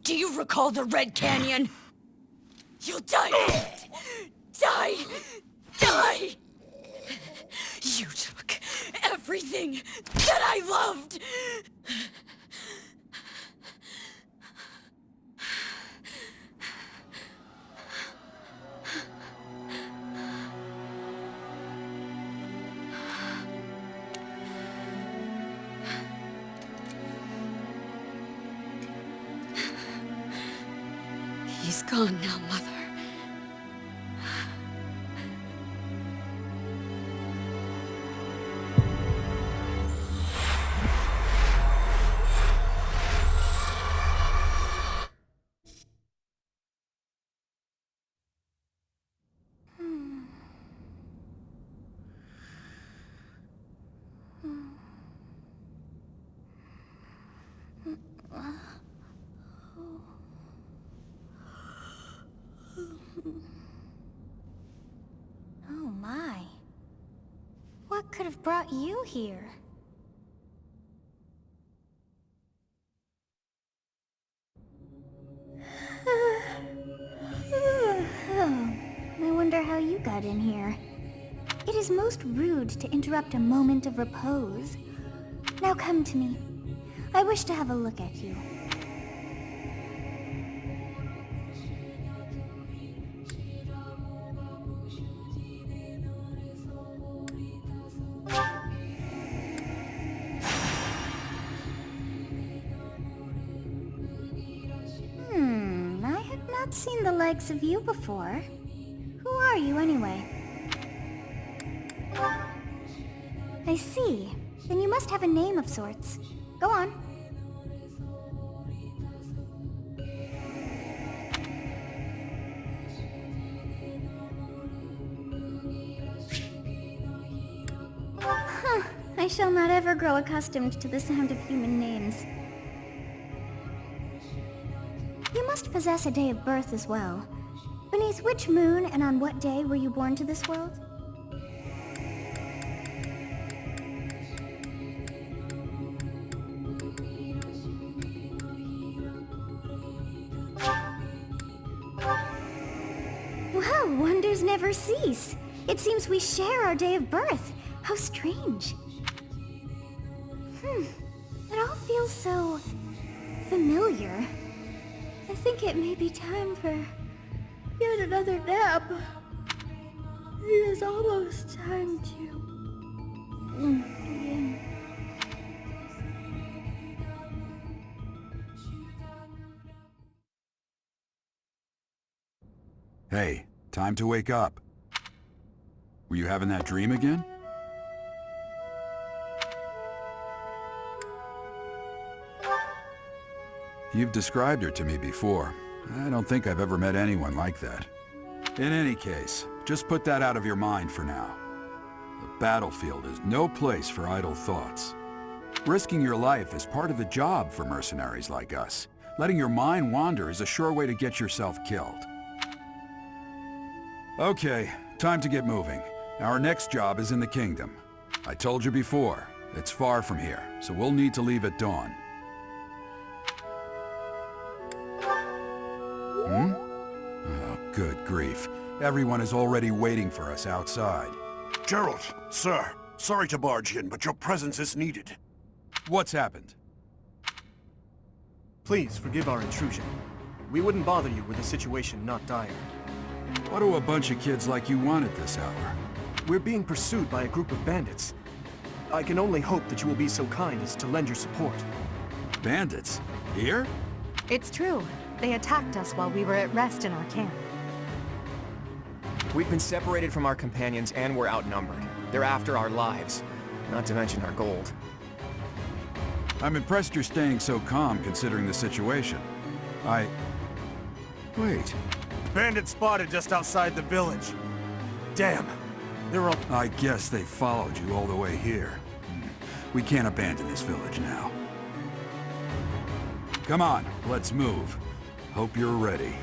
Do you recall the Red Canyon? You'll die in it! Die! Die! You took everything that I loved! He's gone now, Mother. Oh my. What could have brought you here? I wonder how you got in here. It is most rude to interrupt a moment of repose. Now come to me. I wish to have a look at you. I have not seen the likes of you before. Who are you anyway? I see. Then you must have a name of sorts. Go on. Huh. I shall not ever grow accustomed to the sound of human names. You must possess a day of birth as well. Beneath which moon and on what day were you born to this world? Oh, wonders never cease. It seems we share our day of birth. How strange. It all feels so familiar. I think it may be time for yet another nap. It is almost time to begin. Hey, time to wake up. Were you having that dream again? You've described her to me before. I don't think I've ever met anyone like that. In any case, just put that out of your mind for now. The battlefield is no place for idle thoughts. Risking your life is part of the job for mercenaries like us. Letting your mind wander is a sure way to get yourself killed. Okay, time to get moving. Our next job is in the kingdom. I told you before, it's far from here, so we'll need to leave at dawn. Oh, good grief. Everyone is already waiting for us outside. Gerald, sir, sorry to barge in, but your presence is needed. What's happened? Please forgive our intrusion. We wouldn't bother you with a situation not dire. What do a bunch of kids like you want at this hour? We're being pursued by a group of bandits. I can only hope that you will be so kind as to lend your support. Bandits? Here? It's true. They attacked us while we were at rest in our camp. We've been separated from our companions and we're outnumbered. They're after our lives, not to mention our gold. I'm impressed you're staying so calm considering the situation. Wait. Bandits spotted just outside the village. Damn. They're all... I guess they followed you all the way here. We can't abandon this village now. Come on, let's move. Hope you're ready.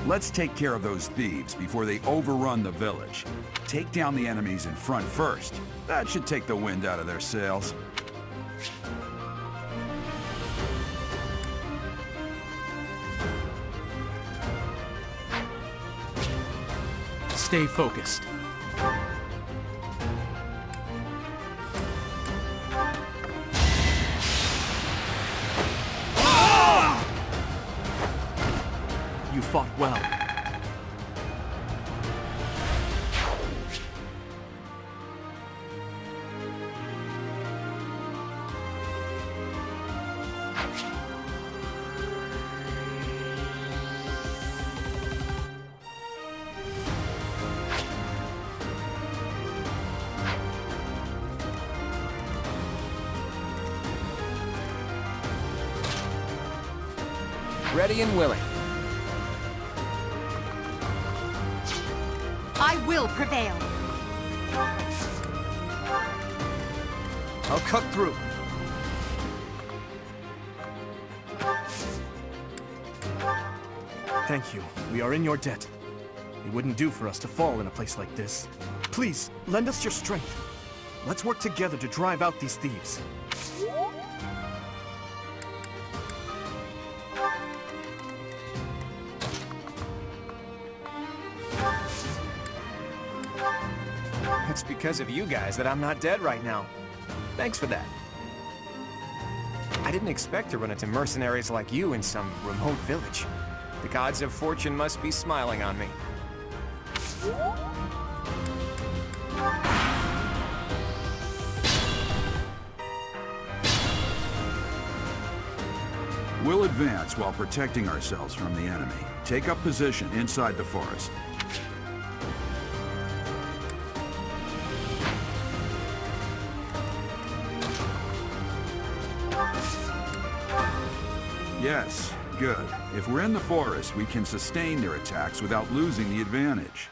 Let's take care of those thieves before they overrun the village. Take down the enemies in front first. That should take the wind out of their sails. Stay focused. You fought well. Ready and willing. I will prevail. I'll cut through. Thank you. We are in your debt. It wouldn't do for us to fall in a place like this. Please, lend us your strength. Let's work together to drive out these thieves. It's because of you guys that I'm not dead right now. Thanks for that. I didn't expect to run into mercenaries like you in some remote village. The gods of fortune must be smiling on me. We'll advance while protecting ourselves from the enemy. Take up position inside the forest. Yes, good. If we're in the forest, we can sustain their attacks without losing the advantage.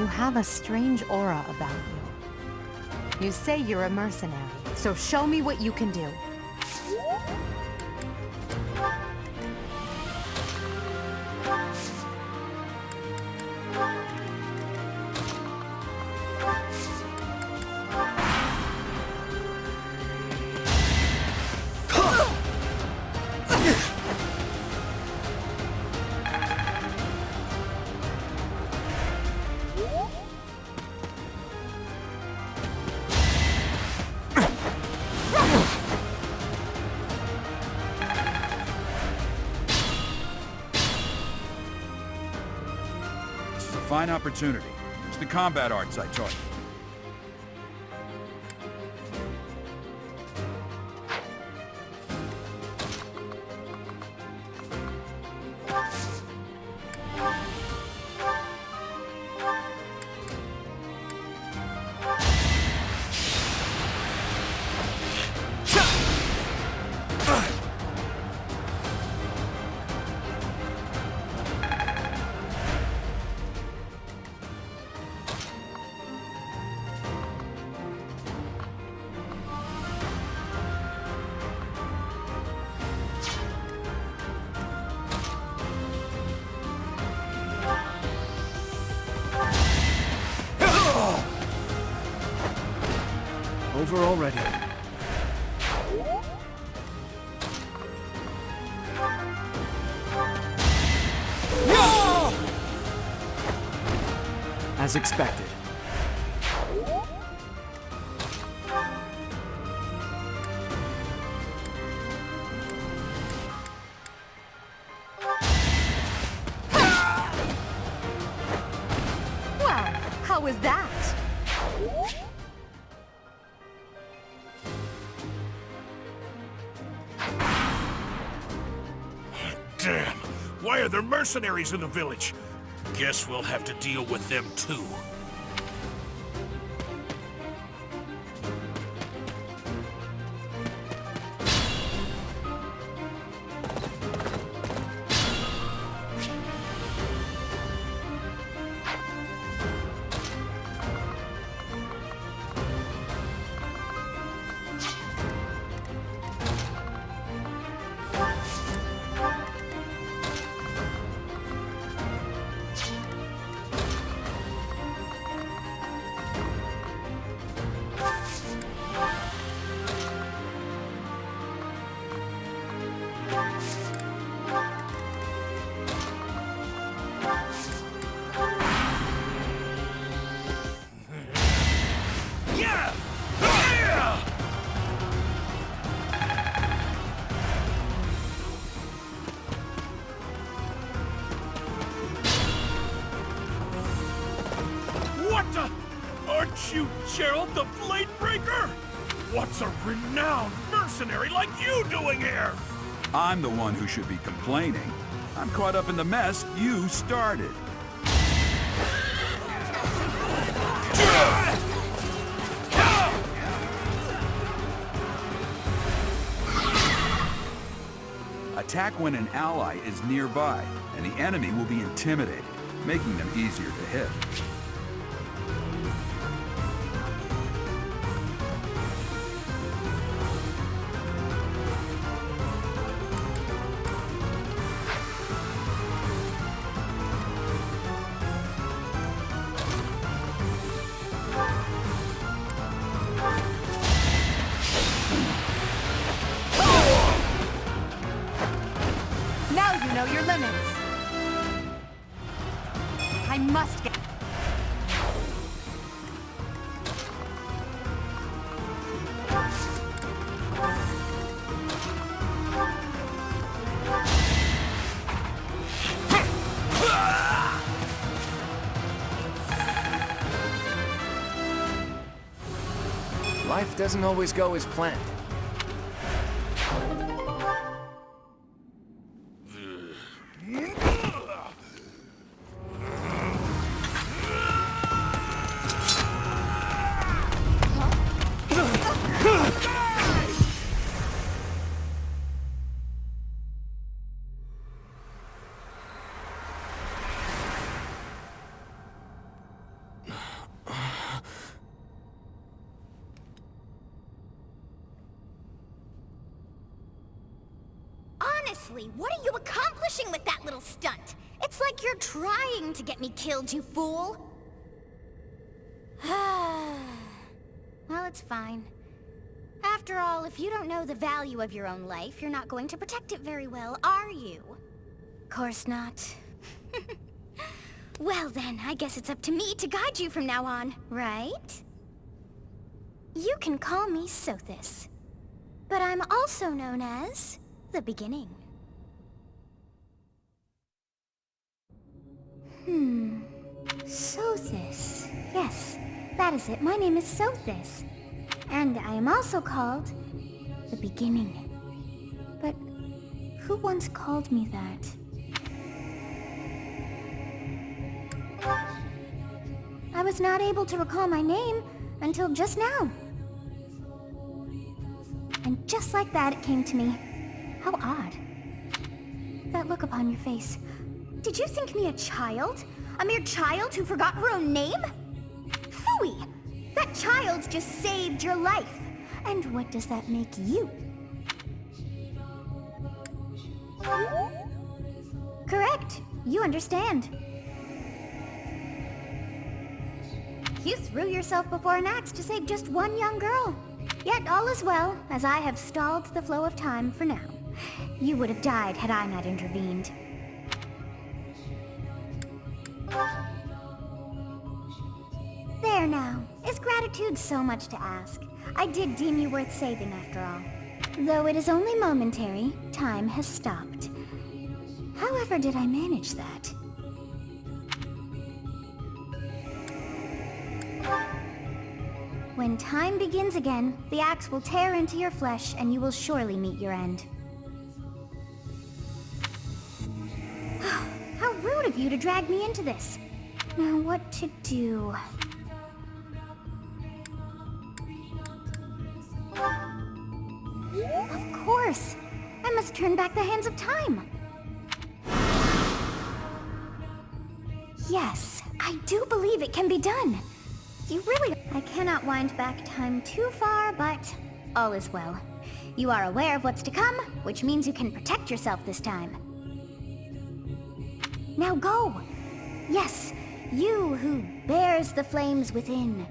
You have a strange aura about you. You say you're a mercenary, so show me what you can do. Fine opportunity. It's the combat arts I taught you. Over already. As expected. Wow, how was that? Damn! Why are there mercenaries in the village? Guess we'll have to deal with them too. Aren't you Gerald the Blade Breaker? What's a renowned mercenary like you doing here? I'm the one who should be complaining. I'm caught up in the mess you started. Attack when an ally is nearby, and the enemy will be intimidated, making them easier to hit. Now you know your limits. I must get... Life doesn't always go as planned. Seriously, what are you accomplishing with that little stunt? It's like you're trying to get me killed, you fool. Well, it's fine. After all, if you don't know the value of your own life, you're not going to protect it very well, are you? Course not. Well then, I guess it's up to me to guide you from now on, right? You can call me Sothis, but I'm also known as the Beginning. Sothis. Yes, that is it. My name is Sothis. And I am also called the Beginning. But who once called me that? I was not able to recall my name until just now. And just like that, it came to me. How odd. That look upon your face. Did you think me a child? A mere child who forgot her own name? Phooey! That child just saved your life. And what does that make you? Correct. You understand. You threw yourself before an axe to save just one young girl. Yet all is well, as I have stalled the flow of time for now. You would have died had I not intervened. There now. Is gratitude so much to ask? I did deem you worth saving after all. Though it is only momentary, time has stopped. However did I manage that? When time begins again, the axe will tear into your flesh and you will surely meet your end. How rude of you to drag me into this. Now what to do? Of course! I must turn back the hands of time! Yes, I do believe it can be done! You really... I cannot wind back time too far, but all is well. You are aware of what's to come, which means you can protect yourself this time. Now go! Yes, you who bears the flames within.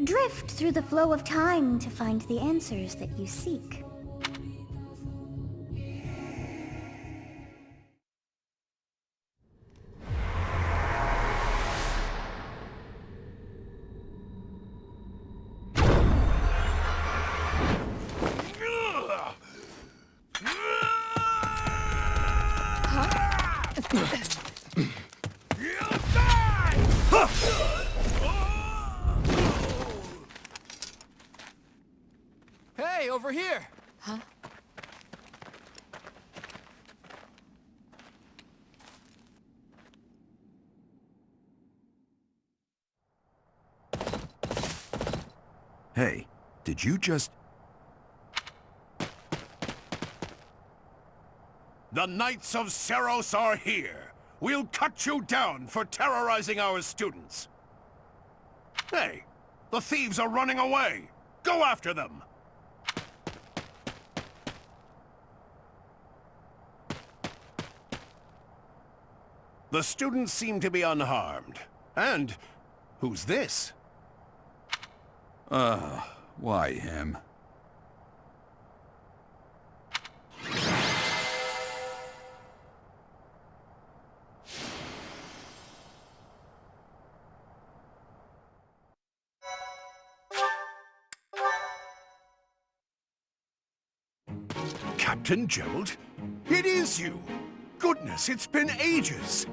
Drift through the flow of time to find the answers that you seek. Hey, over here! Huh? Hey, did you just... The Knights of Seros are here. We'll cut you down for terrorizing our students. Hey, the thieves are running away. Go after them. The students seem to be unharmed. And who's this? Why him? Captain Gerald? It is you! Goodness, it's been ages!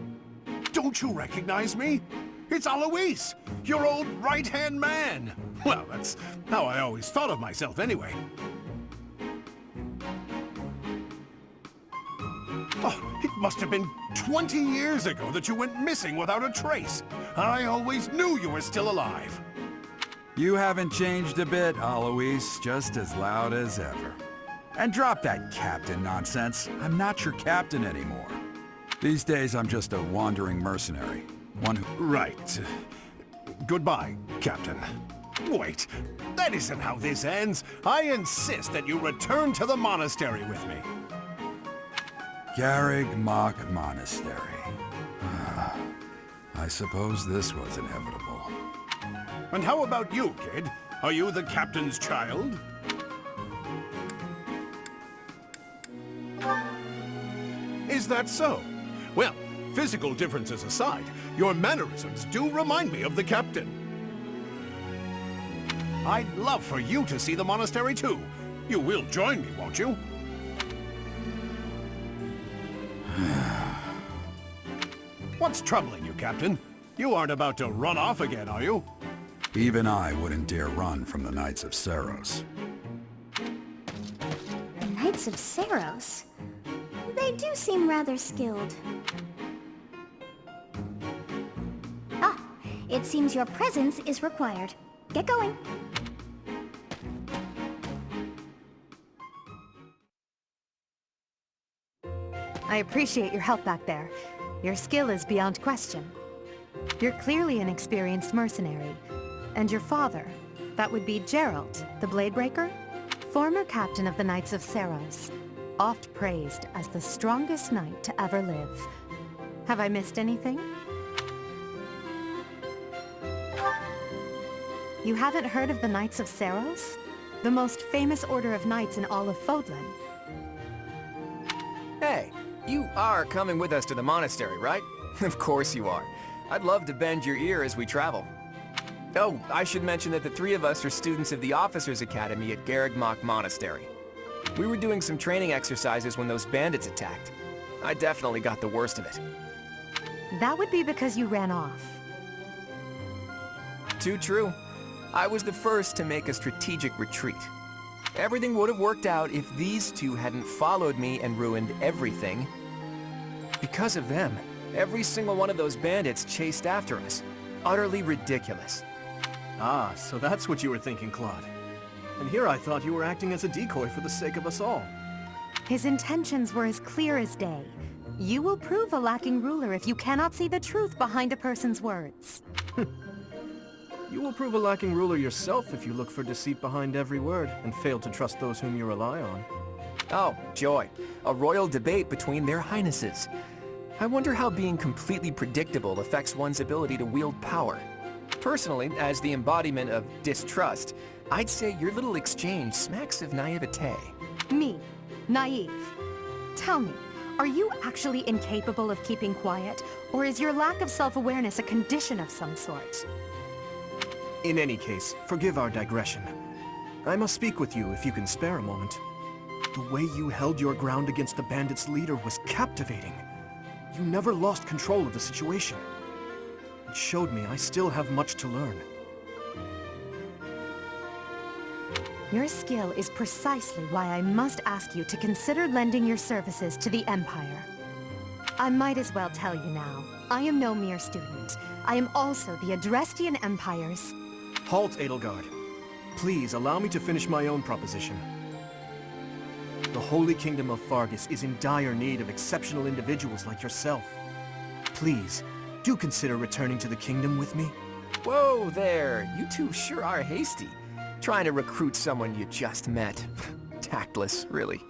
Don't you recognize me? It's Alois, your old right-hand man! Well, that's how I always thought of myself anyway. Oh, it must have been 20 years ago that you went missing without a trace. I always knew you were still alive. You haven't changed a bit, Alois. Just as loud as ever. And drop that captain nonsense. I'm not your captain anymore. These days, I'm just a wandering mercenary. One who... Right. Goodbye, Captain. Wait, that isn't how this ends. I insist that you return to the monastery with me. Garreg Monastery. I suppose this was inevitable. And how about you, kid? Are you the captain's child? Is that so? Well, physical differences aside, your mannerisms do remind me of the captain. I'd love for you to see the monastery too. You will join me, won't you? What's troubling you, Captain? You aren't about to run off again, are you? Even I wouldn't dare run from the Knights of Seiros. The Knights of Seiros? They do seem rather skilled. Ah, it seems your presence is required. Get going. I appreciate your help back there. Your skill is beyond question. You're clearly an experienced mercenary. And your father, that would be Gerald, the Bladebreaker? Former captain of the Knights of Seiros, oft praised as the strongest knight to ever live. Have I missed anything? You haven't heard of the Knights of Seiros? The most famous order of knights in all of Fodlan. Hey, you are coming with us to the monastery, right? Of course you are. I'd love to bend your ear as we travel. Oh, I should mention that the three of us are students of the Officers' Academy at Garreg Monastery. We were doing some training exercises when those bandits attacked. I definitely got the worst of it. That would be because you ran off. Too true. I was the first to make a strategic retreat. Everything would have worked out if these two hadn't followed me and ruined everything. Because of them, every single one of those bandits chased after us. Utterly ridiculous. Ah, so that's what you were thinking, Claude. And here I thought you were acting as a decoy for the sake of us all. His intentions were as clear as day. You will prove a lacking ruler if you cannot see the truth behind a person's words. You will prove a lacking ruler yourself if you look for deceit behind every word and fail to trust those whom you rely on. Oh, joy. A royal debate between their highnesses. I wonder how being completely predictable affects one's ability to wield power. Personally, as the embodiment of distrust, I'd say your little exchange smacks of naivete. Me, naive. Tell me, are you actually incapable of keeping quiet, or is your lack of self-awareness a condition of some sort? In any case, forgive our digression. I must speak with you if you can spare a moment. The way you held your ground against the bandits' leader was captivating. You never lost control of the situation. It showed me I still have much to learn. Your skill is precisely why I must ask you to consider lending your services to the Empire. I might as well tell you now, I am no mere student. I am also the Adrestian Empire's... Halt, Edelgard. Please allow me to finish my own proposition. The Holy Kingdom of Fargus is in dire need of exceptional individuals like yourself. Please, do consider returning to the kingdom with me. Whoa there, you two sure are hasty. Trying to recruit someone you just met. Tactless, really.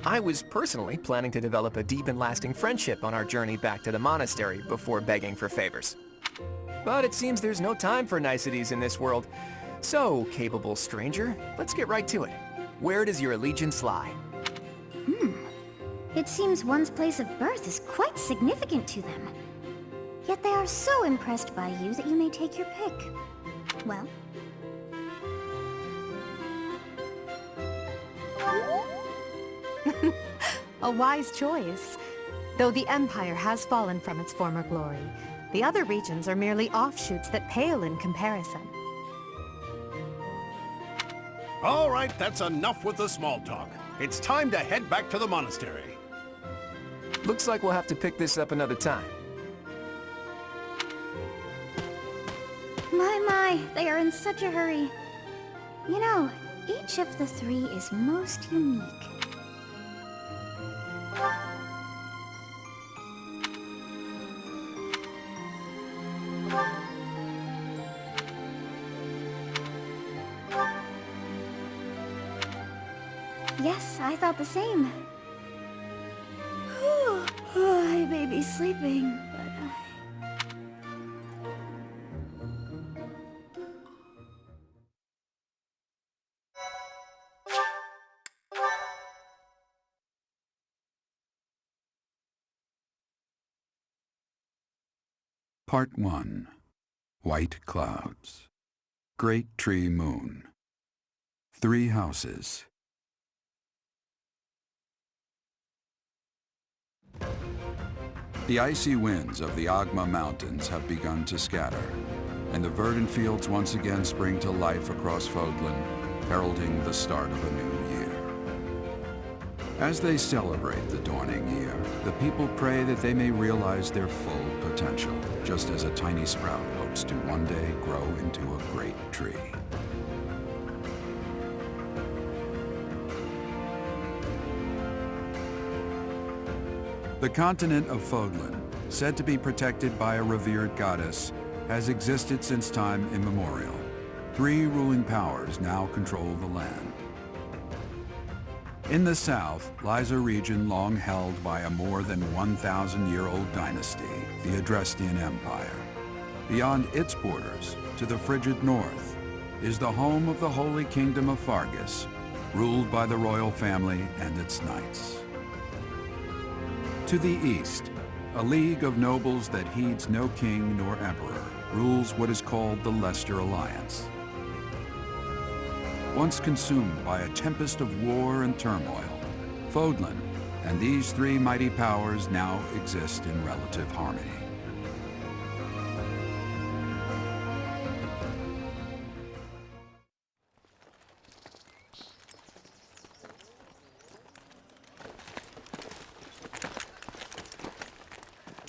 I was personally planning to develop a deep and lasting friendship on our journey back to the monastery before begging for favors. But it seems there's no time for niceties in this world. So, capable stranger, let's get right to it. Where does your allegiance lie? It seems one's place of birth is quite significant to them. Yet they are so impressed by you that you may take your pick. Well... A wise choice. Though the Empire has fallen from its former glory, the other regions are merely offshoots that pale in comparison. All right, that's enough with the small talk. It's time to head back to the monastery. Looks like we'll have to pick this up another time. My, they are in such a hurry. You know, each of the three is most unique. Yes, I thought the same. I may be sleeping, but Part 1. White Clouds. Great Tree Moon. 3 houses. The icy winds of the Agma Mountains have begun to scatter, and the verdant fields once again spring to life across Fodlan, heralding the start of a new year. As they celebrate the dawning year, the people pray that they may realize their full potential, just as a tiny sprout hopes to one day grow into a great tree. The continent of Fodlan, said to be protected by a revered goddess, has existed since time immemorial. 3 ruling powers now control the land. In the south lies a region long held by a more than 1,000-year-old dynasty, the Adrestian Empire. Beyond its borders, to the frigid north, is the home of the Holy Kingdom of Fargus, ruled by the royal family and its knights. To the east, a league of nobles that heeds no king nor emperor rules what is called the Leicester Alliance. Once consumed by a tempest of war and turmoil, Fodlan and these 3 mighty powers now exist in relative harmony.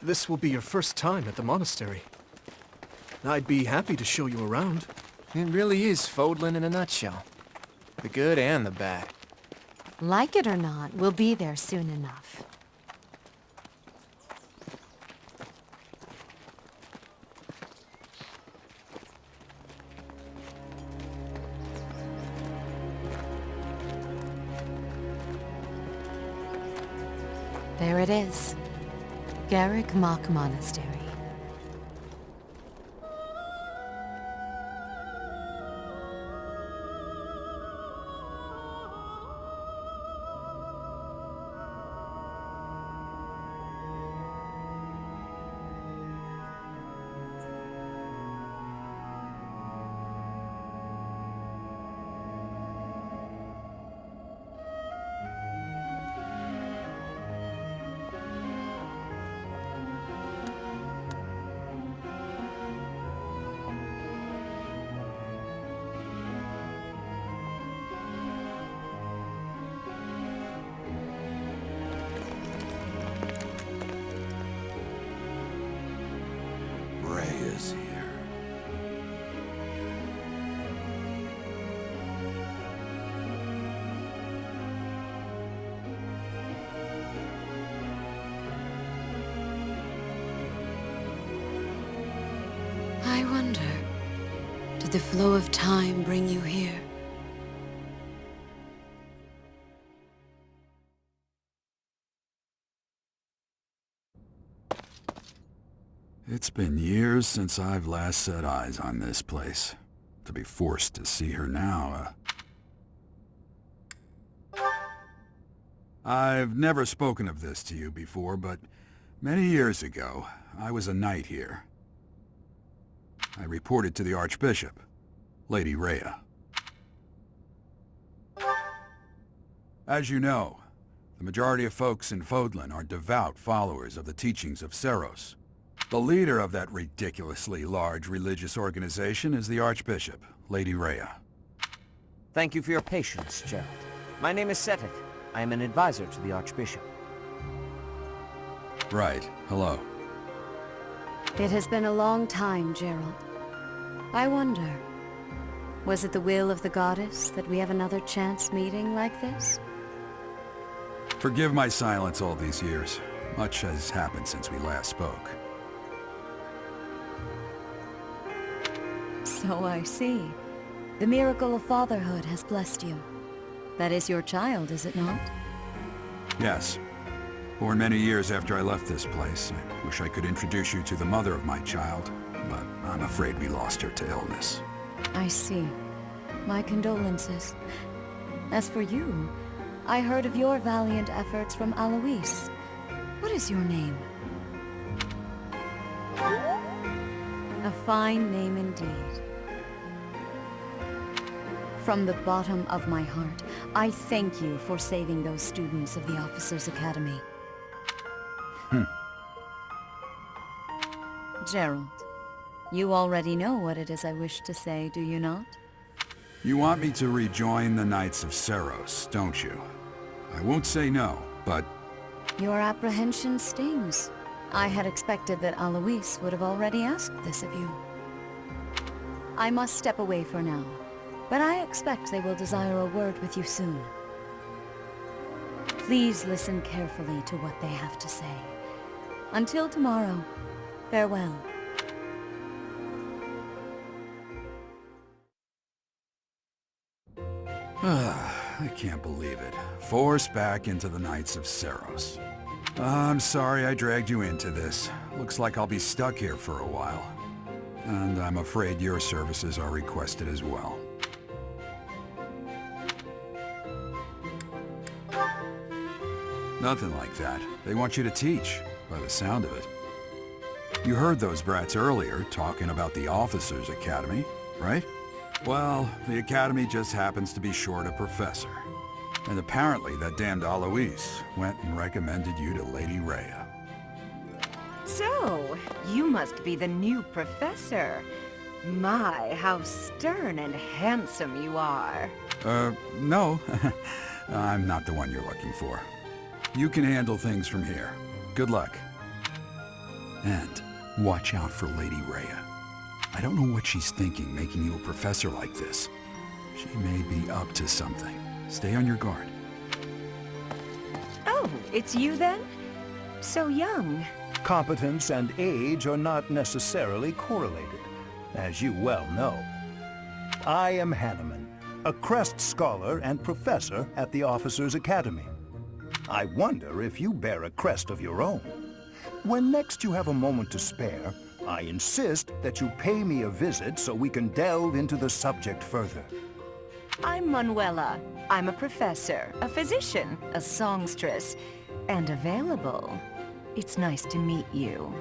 This will be your first time at the monastery. I'd be happy to show you around. It really is Fodlan in a nutshell. The good and the bad. Like it or not, we'll be there soon enough. There it is. Garrick Mock Monastery. Is here. I wonder, did the flow of time bring you here? It's been years since I've last set eyes on this place. To be forced to see her now, I've never spoken of this to you before, but many years ago, I was a knight here. I reported to the Archbishop, Lady Rhea. As you know, the majority of folks in Fodlan are devout followers of the teachings of Seros. The leader of that ridiculously large religious organization is the Archbishop, Lady Rhea. Thank you for your patience, Gerald. My name is Setik. I am an advisor to the Archbishop. Right. Hello. it has been a long time, Gerald. I wonder, was it the will of the goddess that we have another chance meeting like this? Forgive my silence all these years. Much has happened since we last spoke. So I see. The miracle of fatherhood has blessed you. That is your child, is it not? Yes. For many years after I left this place, I wish I could introduce you to the mother of my child, but I'm afraid we lost her to illness. I see. My condolences. As for you, I heard of your valiant efforts from AORUS. What is your name? A fine name indeed. From the bottom of my heart, I thank you for saving those students of the Officers' Academy. Gerald, you already know what it is I wish to say, do you not? You want me to rejoin the Knights of Seiros, don't you? I won't say no, but... Your apprehension stings. I had expected that AORUS would have already asked this of you. I must step away for now, but I expect they will desire a word with you soon. Please listen carefully to what they have to say. Until tomorrow, farewell. I can't believe it. Forced back into the Knights of Seiros. I'm sorry I dragged you into this. Looks like I'll be stuck here for a while. And I'm afraid your services are requested as well. Nothing like that. They want you to teach, by the sound of it. You heard those brats earlier talking about the Officers' Academy, right? Well, the Academy just happens to be short a professor. And apparently that damned AORUS went and recommended you to Lady Rhea. So, you must be the new professor. My, how stern and handsome you are. No. I'm not the one you're looking for. You can handle things from here. Good luck. And watch out for Lady Rhea. I don't know what she's thinking making you a professor like this. She may be up to something. Stay on your guard. Oh, it's you then? So young. Competence and age are not necessarily correlated, as you well know. I am Hanneman, a Crest Scholar and Professor at the Officers' Academy. I wonder if you bear a crest of your own. When next you have a moment to spare, I insist that you pay me a visit so we can delve into the subject further. I'm Manuela. I'm a professor, a physician, a songstress, and available. It's nice to meet you.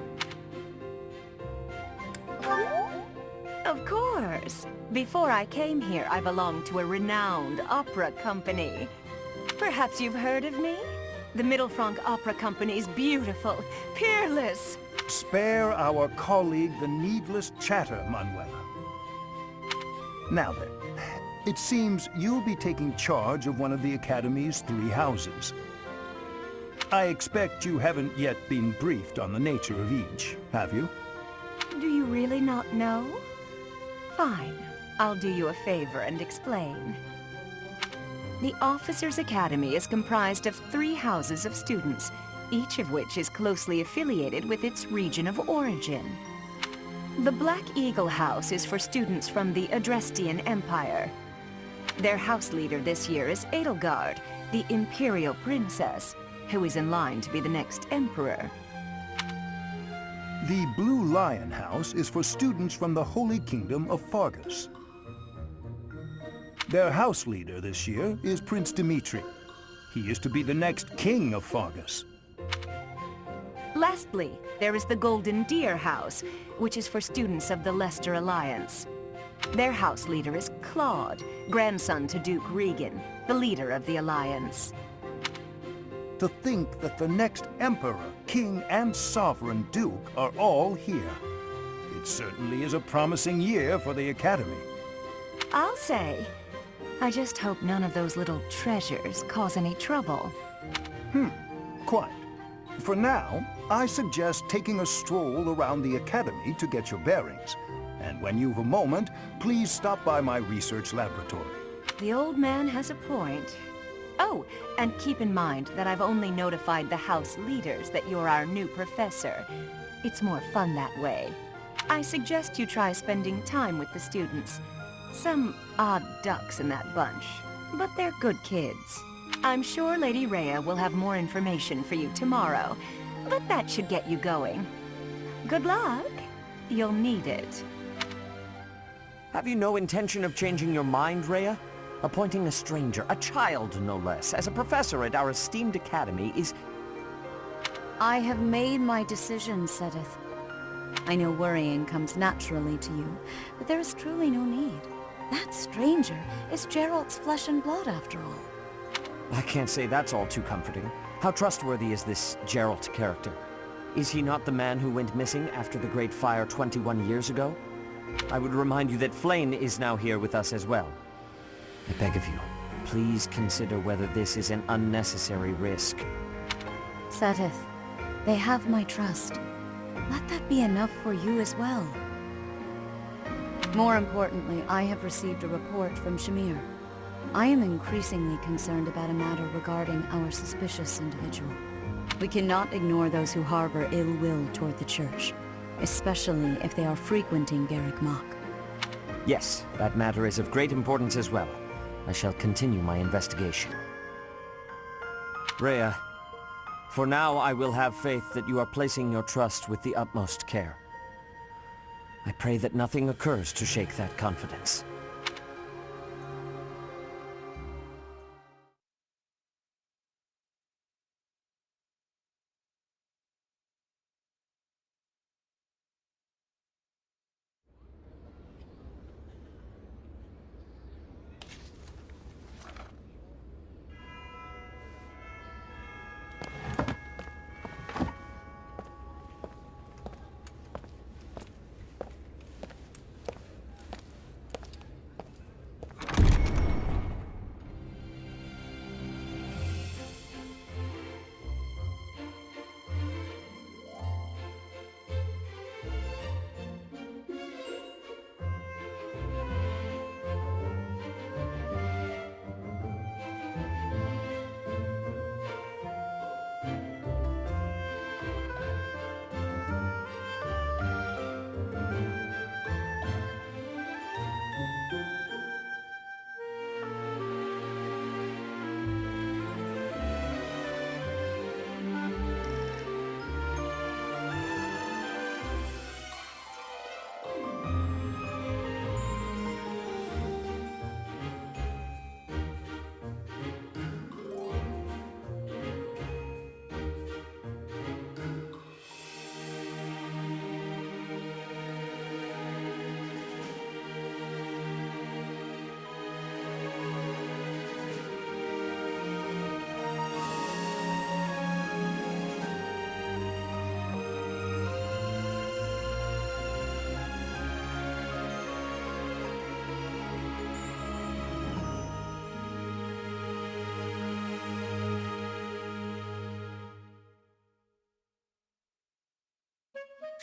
Of course. Before I came here, I belonged to a renowned opera company. Perhaps you've heard of me? The Middlefranc Opera Company's beautiful, peerless. Spare our colleague the needless chatter, Manuela. Now then, it seems you'll be taking charge of one of the Academy's 3 houses. I expect you haven't yet been briefed on the nature of each, have you? Do you really not know? Fine. I'll do you a favor and explain. The Officers' Academy is comprised of 3 houses of students, each of which is closely affiliated with its region of origin. The Black Eagle House is for students from the Adrestian Empire. Their house leader this year is Edelgard, the Imperial Princess, who is in line to be the next Emperor. The Blue Lion House is for students from the Holy Kingdom of Fargus. Their house leader this year is Prince Dimitri. He is to be the next king of Fargus. Lastly, there is the Golden Deer House, which is for students of the Leicester Alliance. Their house leader is Claude, grandson to Duke Regan, the leader of the Alliance. To think that the next Emperor, King, and Sovereign Duke are all here. It certainly is a promising year for the Academy. I'll say. I just hope none of those little treasures cause any trouble. Quite. For now, I suggest taking a stroll around the Academy to get your bearings. And when you've a moment, please stop by my research laboratory. The old man has a point. Oh, and keep in mind that I've only notified the house leaders that you're our new professor. It's more fun that way. I suggest you try spending time with the students. Some odd ducks in that bunch, but they're good kids. I'm sure Lady Rhea will have more information for you tomorrow, but that should get you going. Good luck. You'll need it. Have you no intention of changing your mind, Rhea? Appointing a stranger, a child no less, as a professor at our esteemed academy is... I have made my decision, Sedith. I know worrying comes naturally to you, but there is truly no need. That stranger is Gerald's flesh and blood, after all. I can't say that's all too comforting. How trustworthy is this Gerald character? Is he not the man who went missing after the Great Fire 21 years ago? I would remind you that Flame is now here with us as well. I beg of you, please consider whether this is an unnecessary risk. Sedith, they have my trust. Let that be enough for you as well. More importantly, I have received a report from Shamir. I am increasingly concerned about a matter regarding our suspicious individual. We cannot ignore those who harbor ill will toward the Church, especially if they are frequenting Garrick Mach. Yes, that matter is of great importance as well. I shall continue my investigation. Rhea, for now I will have faith that you are placing your trust with the utmost care. I pray that nothing occurs to shake that confidence.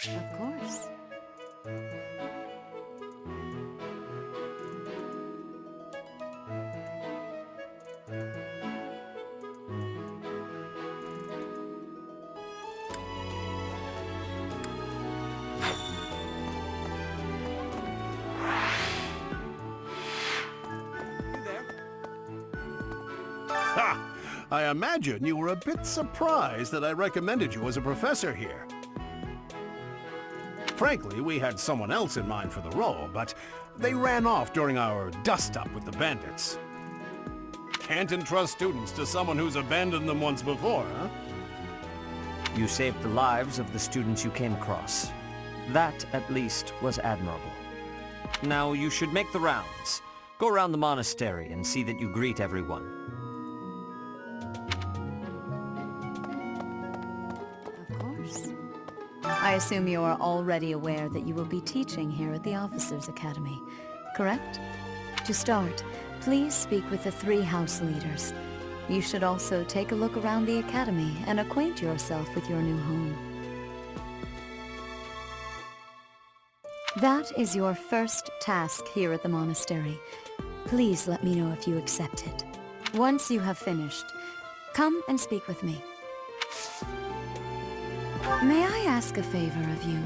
Of course. Ha! I imagine you were a bit surprised that I recommended you as a professor here. Frankly, we had someone else in mind for the role, but they ran off during our dust-up with the bandits. Can't entrust students to someone who's abandoned them once before, huh? You saved the lives of the students you came across. That, at least, was admirable. Now, you should make the rounds. Go around the monastery and see that you greet everyone. Of course. I assume you are already aware that you will be teaching here at the Officers' Academy, correct? To start, please speak with the 3 house leaders. You should also take a look around the academy and acquaint yourself with your new home. That is your first task here at the monastery. Please let me know if you accept it. Once you have finished, come and speak with me. May I ask a favor of you?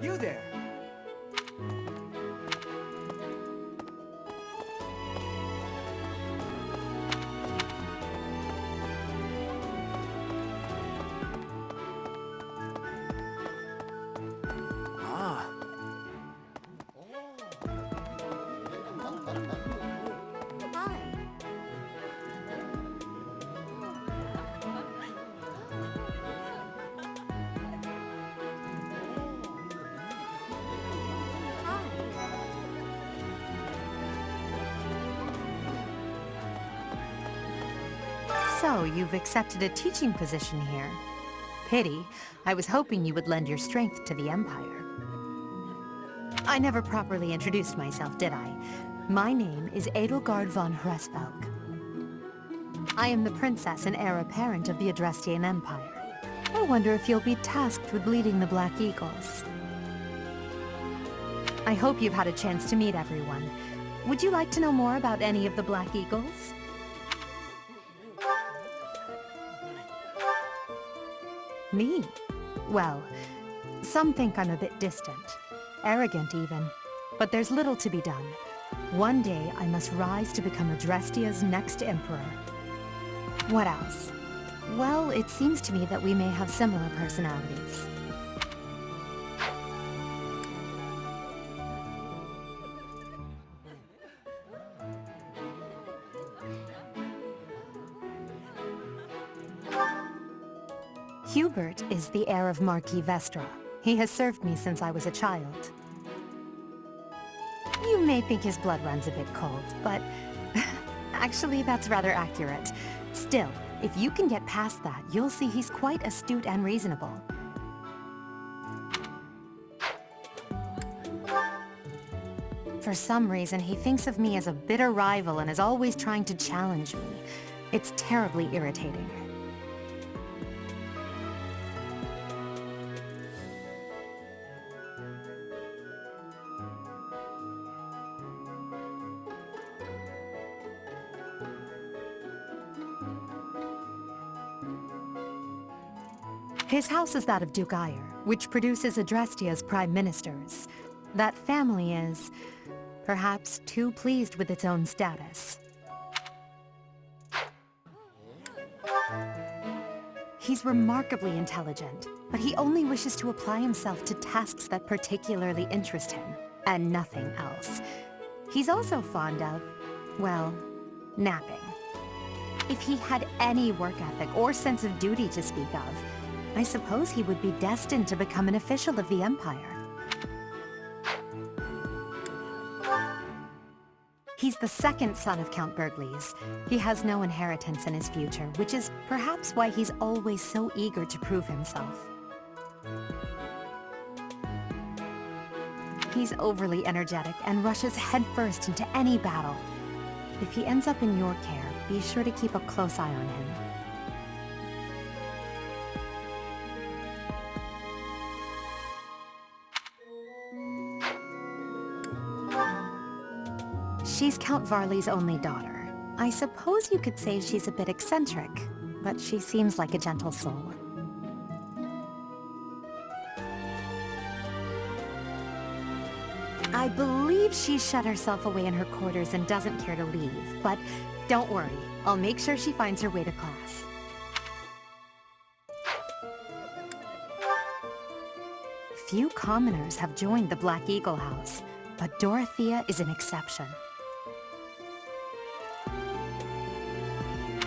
You there! Ah. So, you've accepted a teaching position here. Pity. I was hoping you would lend your strength to the Empire. I never properly introduced myself, did I? My name is Edelgard von Hresvelg. I am the princess and heir apparent of the Adrestian Empire. I wonder if you'll be tasked with leading the Black Eagles. I hope you've had a chance to meet everyone. Would you like to know more about any of the Black Eagles? Me? Well, some think I'm a bit distant. Arrogant, even. But there's little to be done. One day, I must rise to become Adrestia's next emperor. What else? Well, it seems to me that we may have similar personalities. Hubert is the heir of Marquis Vestra. He has served me since I was a child. You may think his blood runs a bit cold, but actually that's rather accurate. Still, if you can get past that, you'll see he's quite astute and reasonable. For some reason, he thinks of me as a bitter rival and is always trying to challenge me. It's terribly irritating. His house is that of Duke Eyre, which produces Adrestia's prime ministers. That family is, perhaps, too pleased with its own status. He's remarkably intelligent, but he only wishes to apply himself to tasks that particularly interest him, and nothing else. He's also fond of, well, napping. If he had any work ethic or sense of duty to speak of, I suppose he would be destined to become an official of the Empire. He's the second son of Count Bergliez. He has no inheritance in his future, which is perhaps why he's always so eager to prove himself. He's overly energetic and rushes headfirst into any battle. If he ends up in your care, be sure to keep a close eye on him. She's Count Varley's only daughter. I suppose you could say she's a bit eccentric, but she seems like a gentle soul. I believe she's shut herself away in her quarters and doesn't care to leave, but don't worry, I'll make sure she finds her way to class. Few commoners have joined the Black Eagle House, but Dorothea is an exception.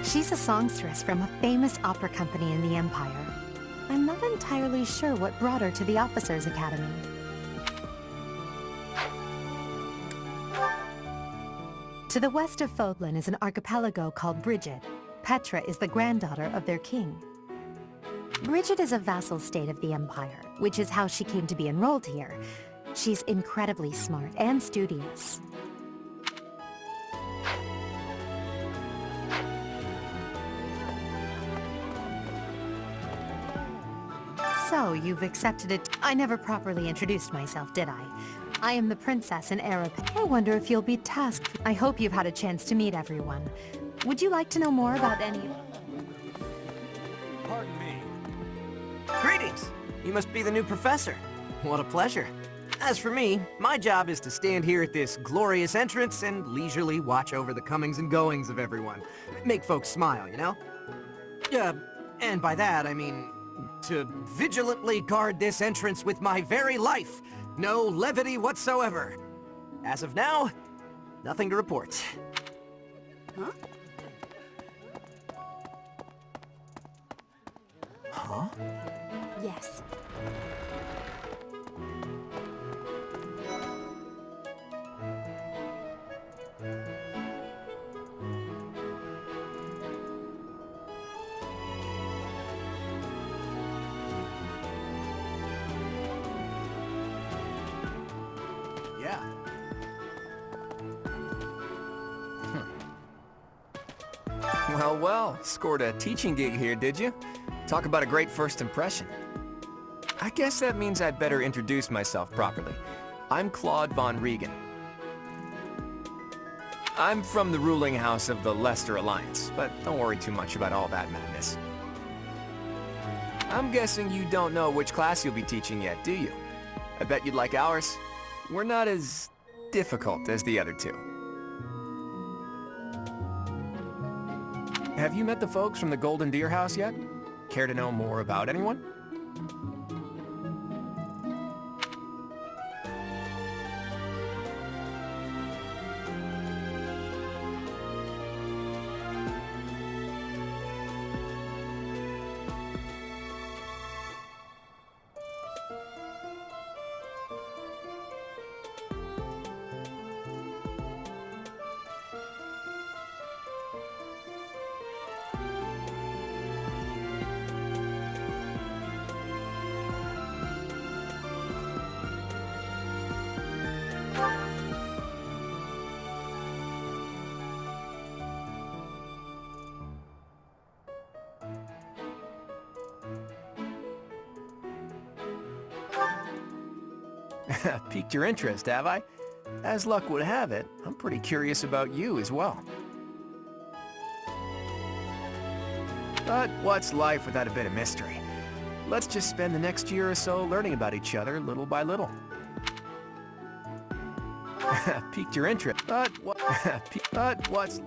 She's a songstress from a famous opera company in the Empire. I'm not entirely sure what brought her to the Officers' Academy. To the west of Fodlan is an archipelago called Brigid. Petra is the granddaughter of their king. Brigid is a vassal state of the Empire, which is how she came to be enrolled here. She's incredibly smart and studious. So, you've accepted it. I never properly introduced myself, did I? I am the princess and heir. I wonder if you'll be tasked. I hope you've had a chance to meet everyone. Would you like to know more about any... Pardon me. Greetings! You must be the new professor. What a pleasure. As for me, my job is to stand here at this glorious entrance and leisurely watch over the comings and goings of everyone. Make folks smile, you know? And by that, I mean to vigilantly guard this entrance with my very life. No levity whatsoever. As of now, nothing to report. Huh? Huh? Yes. Yeah. Well, well, scored a teaching gig here, did you? Talk about a great first impression. I guess that means I'd better introduce myself properly. I'm Claude Von Regan. I'm from the ruling house of the Leicester Alliance, but don't worry too much about all that madness. I'm guessing you don't know which class you'll be teaching yet, do you? I bet you'd like ours. We're not as difficult as the other two. Have you met the folks from the Golden Deer House yet? Care to know more about anyone? Piqued your interest, have I? As luck would have it, I'm pretty curious about you as well. But what's life without a bit of mystery? Let's just spend the next year or so learning about each other little by little. Piqued your interest, but what's...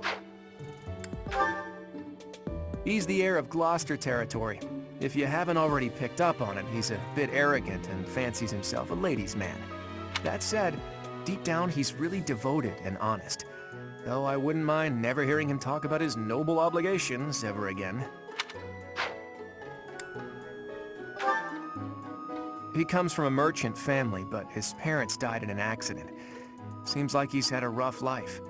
He's the heir of Gloucester territory. If you haven't already picked up on it, he's a bit arrogant and fancies himself a ladies' man. That said, deep down he's really devoted and honest, though I wouldn't mind never hearing him talk about his noble obligations ever again. He comes from a merchant family, but his parents died in an accident. Seems like he's had a rough life.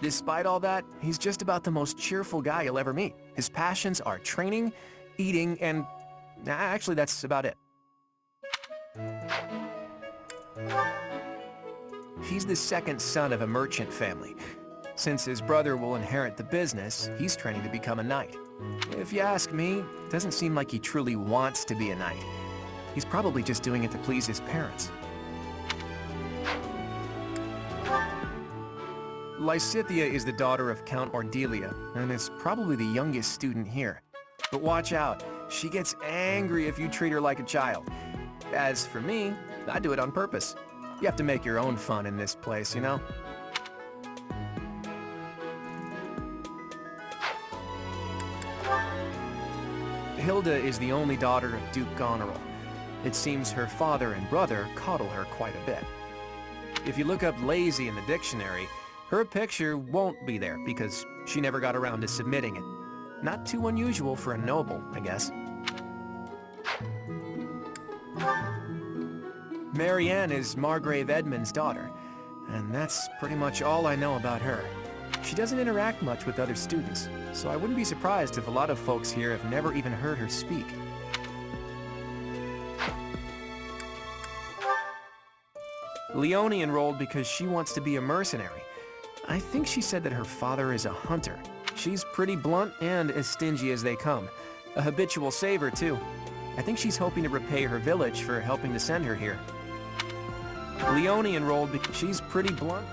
Despite all that, he's just about the most cheerful guy you'll ever meet. His passions are training, eating, and... actually, that's about it. He's the second son of a merchant family. Since his brother will inherit the business, he's training to become a knight. If you ask me, it doesn't seem like he truly wants to be a knight. He's probably just doing it to please his parents. Lysithea is the daughter of Count Ordelia, and is probably the youngest student here. But watch out, she gets angry if you treat her like a child. As for me, I do it on purpose. You have to make your own fun in this place, you know? Hilda is the only daughter of Duke Goneril. It seems her father and brother coddle her quite a bit. If you look up lazy in the dictionary, her picture won't be there because she never got around to submitting it. Not too unusual for a noble, I guess. Marianne is Margrave Edmund's daughter, and that's pretty much all I know about her. She doesn't interact much with other students, so I wouldn't be surprised if a lot of folks here have never even heard her speak. Leone enrolled because she wants to be a mercenary. I think she said that her father is a hunter. She's pretty blunt and as stingy as they come. A habitual saver, too. I think she's hoping to repay her village for helping to send her here. Leone enrolled because she's pretty blunt.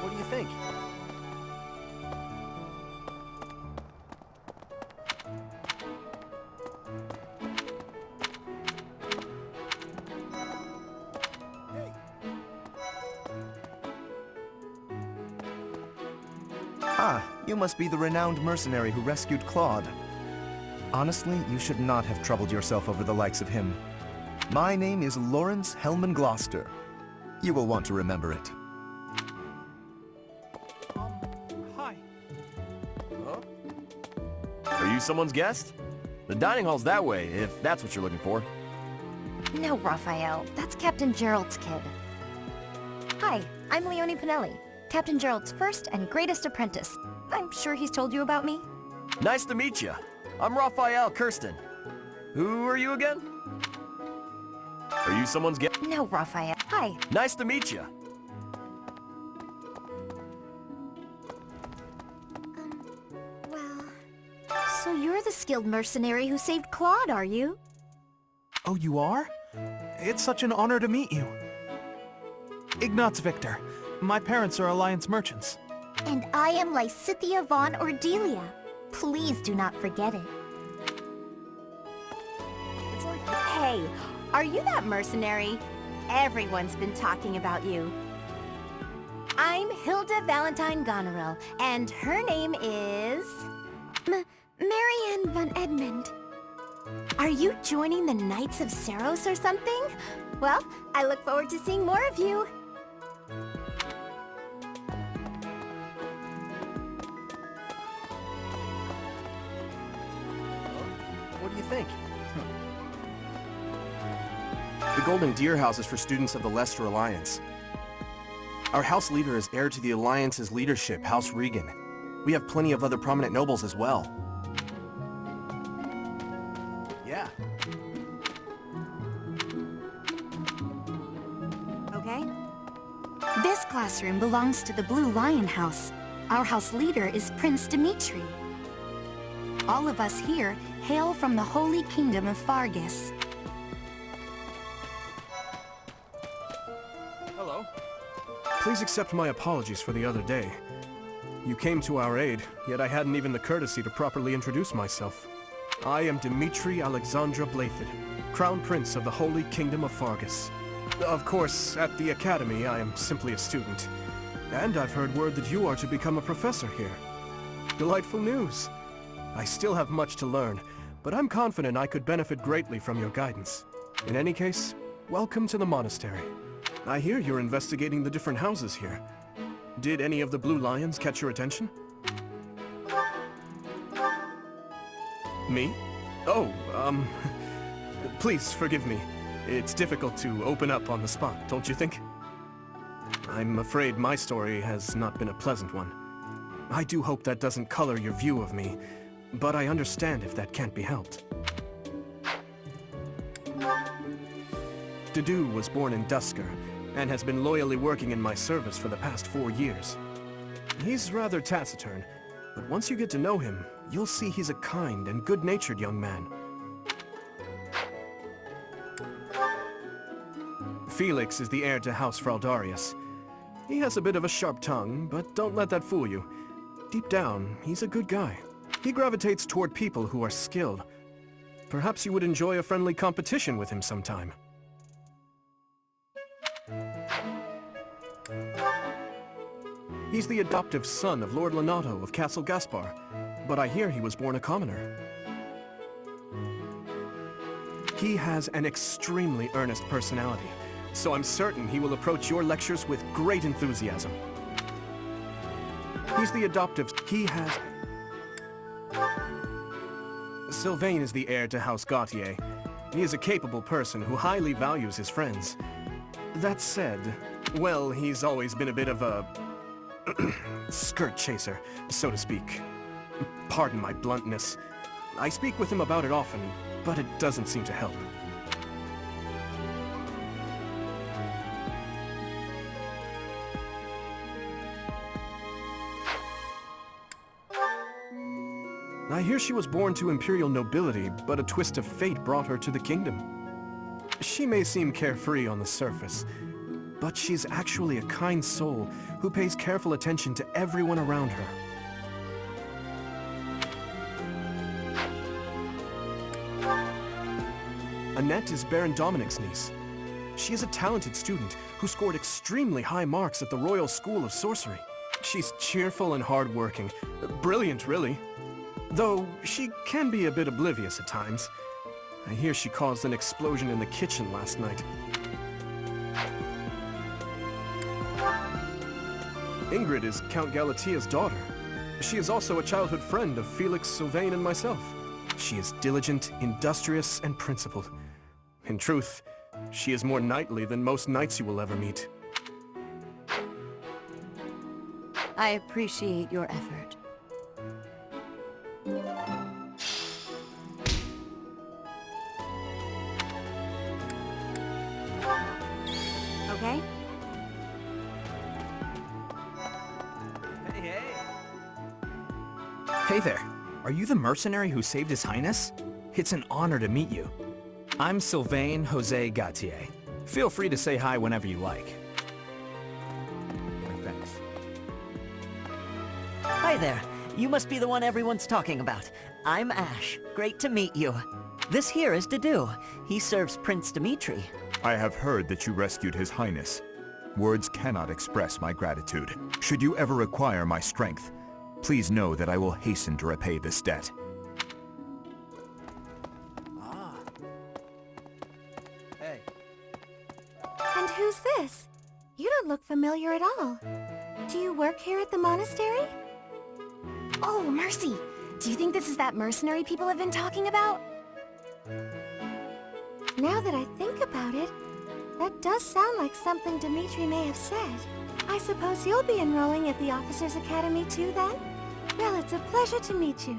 What do you think? Ah, you must be the renowned mercenary who rescued Claude. Honestly, you should not have troubled yourself over the likes of him. My name is Lawrence Hellman Gloucester. You will want to remember it. Hi. Huh? Are you someone's guest? The dining hall's that way, if that's what you're looking for. No, Raphael. That's Captain Gerald's kid. Hi, I'm Leonie Pinelli, Captain Gerald's first and greatest apprentice. I'm sure he's told you about me. Nice to meet you. I'm Raphael Kirsten. Who are you again? Are you someone's guest? No, Raphael. Hi. Nice to meet you. Well... So you're the skilled mercenary who saved Claude, are you? Oh, you are? It's such an honor to meet you. Ignatz Victor. My parents are Alliance merchants. And I am Lysithia von Ordelia. Please do not forget it. Hey, are you that mercenary? Everyone's been talking about you. I'm Hilda Valentine Goneril, and her name is... Marianne von Edmund. Are you joining the Knights of Saros or something? Well, I look forward to seeing more of you. What do you think? The Golden Deer House is for students of the Leicester Alliance. Our house leader is heir to the Alliance's leadership, House Regan. We have plenty of other prominent nobles as well. Yeah. Okay. This classroom belongs to the Blue Lion House. Our house leader is Prince Dimitri. All of us here hail from the Holy Kingdom of Fargus. Hello. Please accept my apologies for the other day. You came to our aid, yet I hadn't even the courtesy to properly introduce myself. I am Dimitri Alexandra Blathid, Crown Prince of the Holy Kingdom of Fargus. Of course, at the Academy, I am simply a student. And I've heard word that you are to become a professor here. Delightful news. I still have much to learn, but I'm confident I could benefit greatly from your guidance. In any case, welcome to the monastery. I hear you're investigating the different houses here. Did any of the Blue Lions catch your attention? Me? Oh, please forgive me. It's difficult to open up on the spot, don't you think? I'm afraid my story has not been a pleasant one. I do hope that doesn't color your view of me, but I understand if that can't be helped. Dedu was born in Dusker, and has been loyally working in my service for the past 4 years. He's rather taciturn, but once you get to know him, you'll see he's a kind and good-natured young man. Felix is the heir to House Fraldarius. He has a bit of a sharp tongue, but don't let that fool you. Deep down, he's a good guy. He gravitates toward people who are skilled. Perhaps you would enjoy a friendly competition with him sometime. He's the adoptive son of Lord Lenato of Castle Gaspar, but I hear he was born a commoner. He has an extremely earnest personality, so I'm certain he will approach your lectures with great enthusiasm. He's the adoptive... Sylvain is the heir to House Gautier. He is a capable person who highly values his friends. That said, well, he's always been a bit of a... skirt chaser, so to speak. Pardon my bluntness. I speak with him about it often, but it doesn't seem to help. I hear she was born to imperial nobility, but a twist of fate brought her to the kingdom. She may seem carefree on the surface, but she's actually a kind soul who pays careful attention to everyone around her. Annette is Baron Dominic's niece. She is a talented student who scored extremely high marks at the Royal School of Sorcery. She's cheerful and hardworking. Brilliant, really. Though she can be a bit oblivious at times. I hear she caused an explosion in the kitchen last night. Ingrid is Count Galatia's daughter. She is also a childhood friend of Felix, Sylvain, and myself. She is diligent, industrious, and principled. In truth, she is more knightly than most knights you will ever meet. I appreciate your effort. Okay? Hey there. Are you the mercenary who saved His Highness? It's an honor to meet you. I'm Sylvain Jose Gautier. Feel free to say hi whenever you like. Thanks. Hi there. You must be the one everyone's talking about. I'm Ash. Great to meet you. This here is Dedu. He serves Prince Dimitri. I have heard that you rescued His Highness. Words cannot express my gratitude. Should you ever require my strength, please know that I will hasten to repay this debt. Hey. And who's this? You don't look familiar at all. Do you work here at the monastery? Oh, Mercy! Do you think this is that mercenary people have been talking about? Now that I think about it, that does sound like something Dimitri may have said. I suppose you'll be enrolling at the Officers' Academy too, then? Well, it's a pleasure to meet you.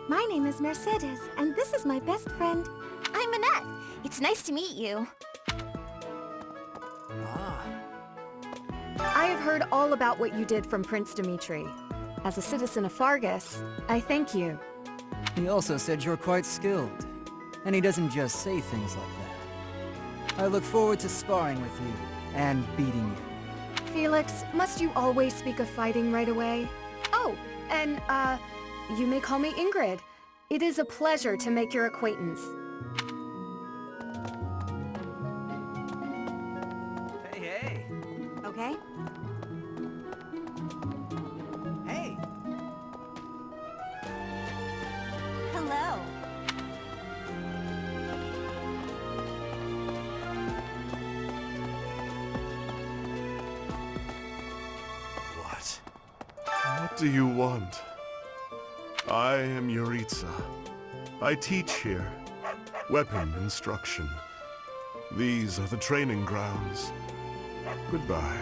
My name is Mercedes, and this is my best friend. I'm Annette. It's nice to meet you. I have heard all about what you did from Prince Dimitri. As a citizen of Fargus, I thank you. He also said you're quite skilled, and he doesn't just say things like that. I look forward to sparring with you, and beating you. Felix, must you always speak of fighting right away? Oh, and, you may call me Ingrid. It is a pleasure to make your acquaintance. Hey. Okay? Hey. Hello. What do you want? I am Yuritsa. I teach here. Weapon instruction. These are the training grounds. Goodbye.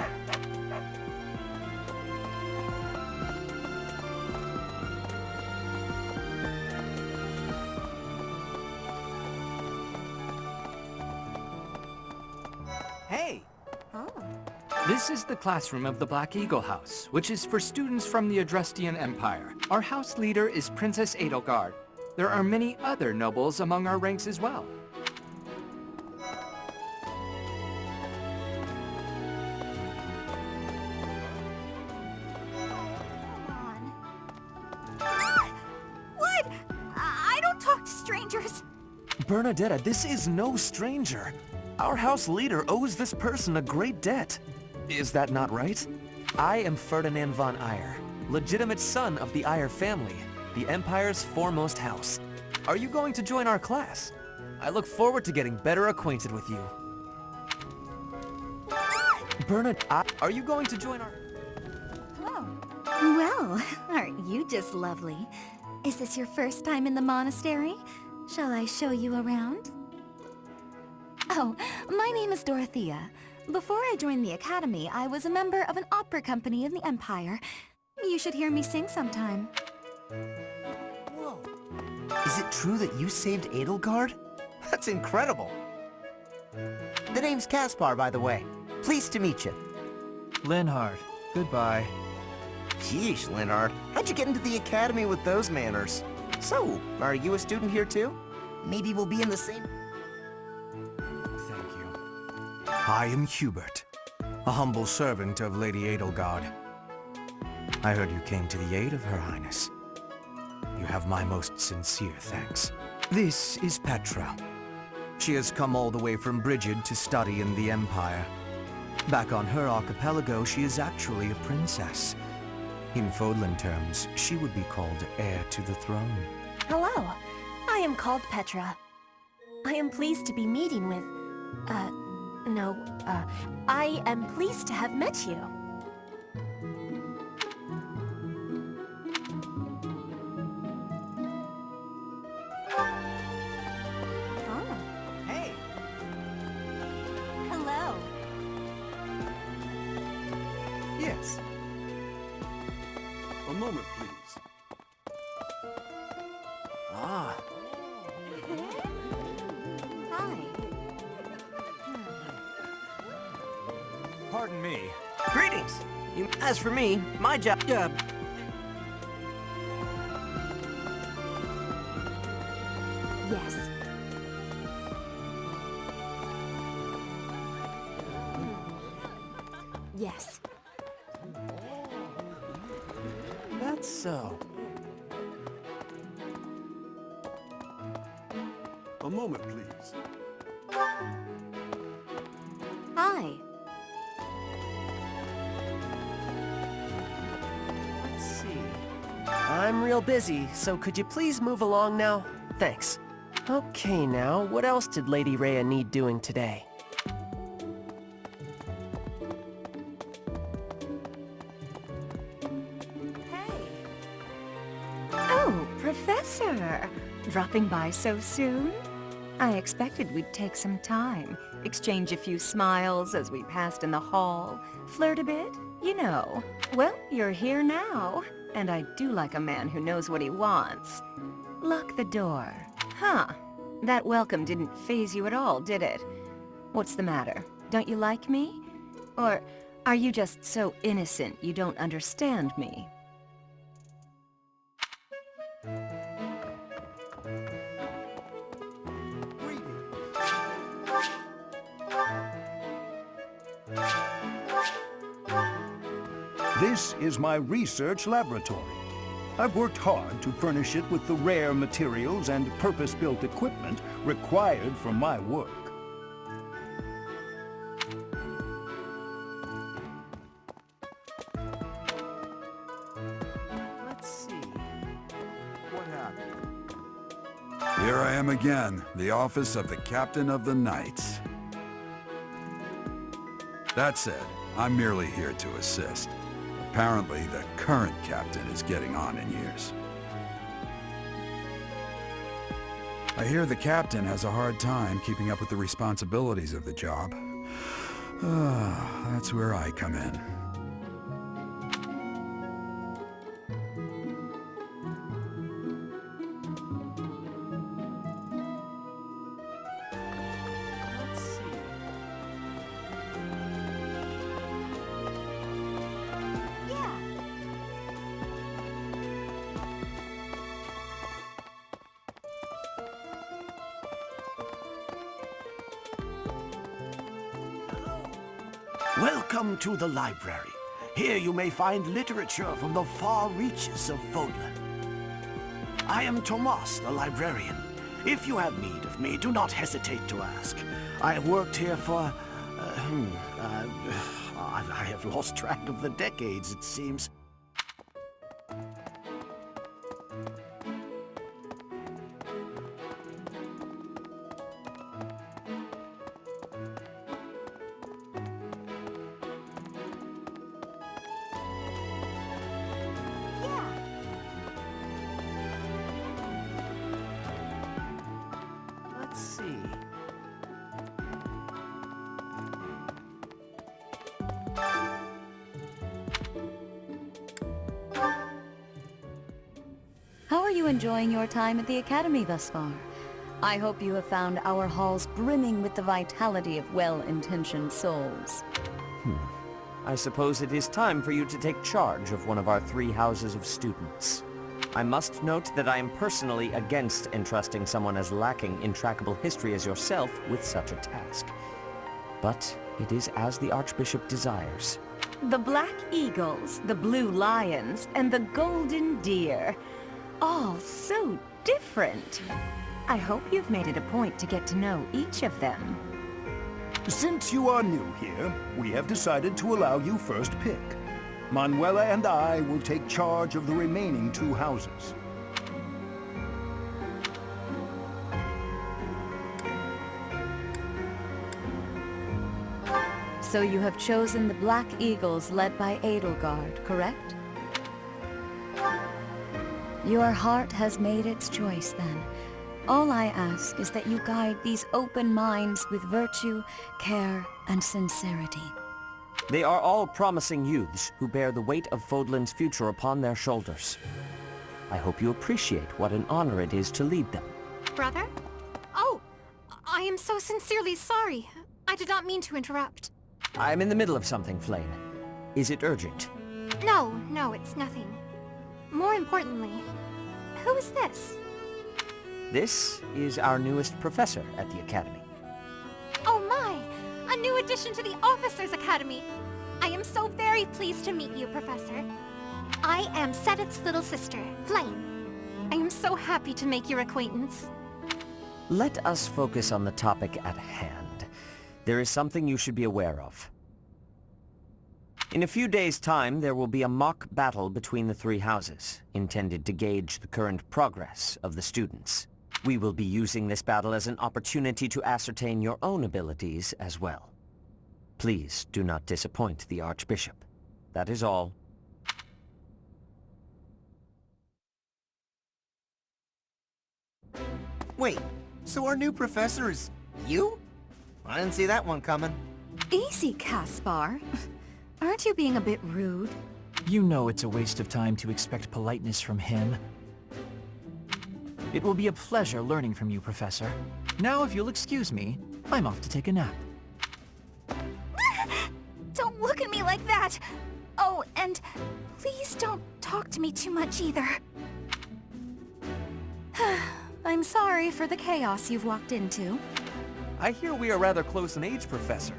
Hey. Oh. This is the classroom of the Black Eagle House, which is for students from the Adrestian Empire. Our house leader is Princess Edelgard. There are many other nobles among our ranks as well. What? I don't talk to strangers. Bernadetta, this is no stranger. Our house leader owes this person a great debt. Is that not right? I am Ferdinand von Eyre, legitimate son of the Eyre family, the Empire's foremost house. Are you going to join our class? I look forward to getting better acquainted with you. Bernadette, are you going to join our... Well, aren't you just lovely? Is this your first time in the monastery? Shall I show you around? Oh, my name is Dorothea. Before I joined the Academy, I was a member of an opera company in the Empire. You should hear me sing sometime. Whoa. Is it true that you saved Edelgard? That's incredible. The name's Caspar, by the way. Pleased to meet you. Linhard, goodbye. Sheesh, Linhard. How'd you get into the Academy with those manners? So, are you a student here too? Maybe we'll be in the same... I am Hubert, a humble servant of Lady Edelgard. I heard you came to the aid of Her Highness. You have my most sincere thanks. This is Petra. She has come all the way from Brigid to study in the Empire. Back on her archipelago, she is actually a princess. In Fodlan terms, she would be called heir to the throne. Hello, I am called Petra. I am pleased to be meeting with... I am pleased to have met you. Oh, hey! Hello. Yes. A moment, please. Ah. Hi. Pardon me. Greetings! As for me, my job... Yes. Yes. That's so. A moment, please. Hi. Let's see. I'm real busy, so could you please move along now? Thanks. Okay now, what else did Lady Rhea need doing today? Oh, Professor! Dropping by so soon? I expected we'd take some time, exchange a few smiles as we passed in the hall, flirt a bit, you know. Well, you're here now, and I do like a man who knows what he wants. Lock the door. Huh. That welcome didn't faze you at all, did it? What's the matter? Don't you like me? Or are you just so innocent you don't understand me? This is my research laboratory. I've worked hard to furnish it with the rare materials and purpose-built equipment required for my work. Let's see. What happened? Here I am again, the office of the Captain of the Knights. That said, I'm merely here to assist. Apparently, the current captain is getting on in years. I hear the captain has a hard time keeping up with the responsibilities of the job. That's where I come in. Let's see. Welcome to the library. Here you may find literature from the far reaches of Fodlan. I am Tomas, the librarian. If you have need of me, do not hesitate to ask. I have worked here for... I have lost track of the decades, it seems. Let's see. How are you enjoying your time at the Academy thus far? I hope you have found our halls brimming with the vitality of well-intentioned souls. I suppose it is time for you to take charge of one of our 3 houses of students. I must note that I am personally against entrusting someone as lacking in trackable history as yourself with such a task. But it is as the Archbishop desires. The black eagles, the blue lions, and the golden deer. All so different. I hope you've made it a point to get to know each of them. Since you are new here, we have decided to allow you first pick. Manuela and I will take charge of the remaining 2 houses. So you have chosen the Black Eagles led by Edelgard, correct? Your heart has made its choice, then. All I ask is that you guide these open minds with virtue, care, and sincerity. They are all promising youths who bear the weight of Fodlan's future upon their shoulders. I hope you appreciate what an honor it is to lead them. Brother? Oh, I am so sincerely sorry. I did not mean to interrupt. I'm in the middle of something, Flame. Is it urgent? No, it's nothing. More importantly, who is this? This is our newest professor at the Academy. Oh my! A new addition to the Officers' Academy! I am so very pleased to meet you, Professor. I am Sedith's little sister, Flame. I am so happy to make your acquaintance. Let us focus on the topic at hand. There is something you should be aware of. In a few days' time, there will be a mock battle between the 3 houses, intended to gauge the current progress of the students. We will be using this battle as an opportunity to ascertain your own abilities as well. Please do not disappoint the Archbishop. That is all. Wait, so our new professor is you? I didn't see that one coming. Easy, Caspar. Aren't you being a bit rude? You know it's a waste of time to expect politeness from him. It will be a pleasure learning from you, Professor. Now, if you'll excuse me, I'm off to take a nap. Don't look at me like that! Oh, and please don't talk to me too much either. I'm sorry for the chaos you've walked into. I hear we are rather close in age, Professor.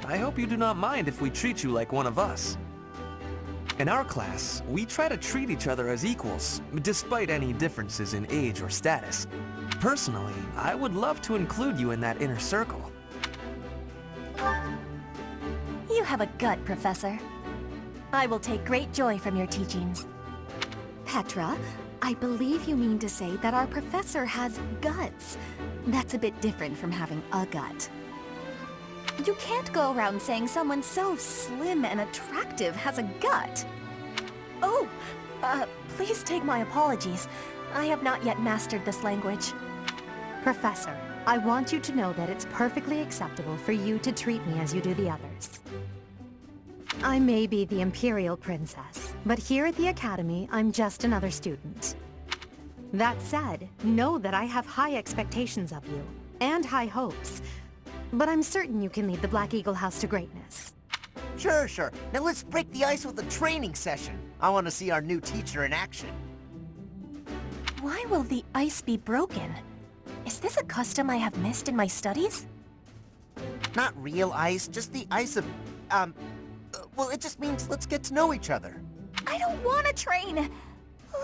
I hope you do not mind if we treat you like one of us. In our class, we try to treat each other as equals, despite any differences in age or status. Personally, I would love to include you in that inner circle. You have a gut, Professor. I will take great joy from your teachings. Petra, I believe you mean to say that our professor has guts. That's a bit different from having a gut. You can't go around saying someone so slim and attractive has a gut. Oh, please take my apologies. I have not yet mastered this language. Professor, I want you to know that it's perfectly acceptable for you to treat me as you do the others. I may be the Imperial Princess, but here at the Academy, I'm just another student. That said, know that I have high expectations of you, and high hopes. But I'm certain you can lead the Black Eagle House to greatness. Sure. Now let's break the ice with a training session. I want to see our new teacher in action. Why will the ice be broken? Is this a custom I have missed in my studies? Not real ice, just the ice of, well, it just means let's get to know each other. I don't want to train.